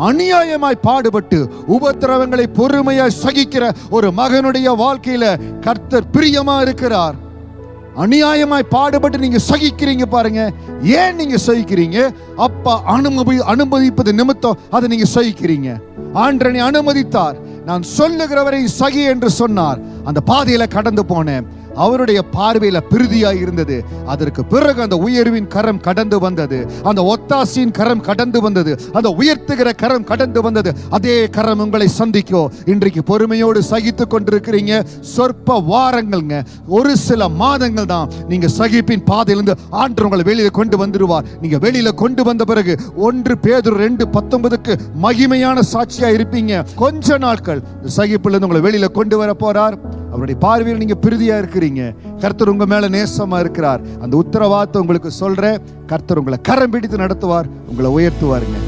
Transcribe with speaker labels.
Speaker 1: அநியாயமாய் பாடுபட்டு உபத்திரவங்களை பொறுமையாய் சகிக்கிற ஒரு மகனுடைய வாழ்க்கையில கர்த்தர் பிரியமா இருக்கிறார். அநியாயமாய் பாடுபட்டு நீங்க சகிக்கிறீங்க பாருங்க. ஏன் நீங்க சகிக்கிறீங்க? அப்பா அனுமதிப்பது நிமித்தம் அதை நீங்க சகிக்கிறீங்க. ஆண்டவனை அனுமதித்தார். நான் சொல்லுகிறவரை சகி என்று சொன்னார். அந்த பாதையில கடந்து போனேன். அவருடைய பார்வையில பிரிதியாய் இருந்தது. அதற்கு பிறகு அந்த உயர்வின் கரம் கடந்து வந்தது. அந்த ஒத்தாசியின் கரம் கடந்து வந்தது. அந்த உயர்த்துகிற கரம் கடந்து வந்தது. அதே கரம் உங்களை சந்திக்கும். இன்றைக்கு பொறுமையோடு சகித்து கொண்டிருக்கிறீங்க. சொற்ப வாரங்கள்ங்க, ஒரு சில மாதங்கள் தான். நீங்க சகிப்பின் பாதையிலிருந்து ஆண்டவர் உங்களை வெளியில கொண்டு வந்துடுவார். நீங்க வெளியில கொண்டு வந்த பிறகு 1 பேதுரு 2:19 மகிமையான சாட்சியா இருப்பீங்க. கொஞ்ச நாட்கள் சகிப்பிலிருந்து உங்களை வெளியில கொண்டு வர போறார். அவருடைய பார்வையில் நீங்க பிரிதியா இருக்கிறீங்க. கர்த்தர் உங்க மேல நேசமா இருக்கிறார். அந்த உத்தரவாதத்தை உங்களுக்கு சொல்றேன். கர்த்தர் உங்களை கரம் பிடித்து நடத்துவார், உங்களை உயர்த்துவாருங்க.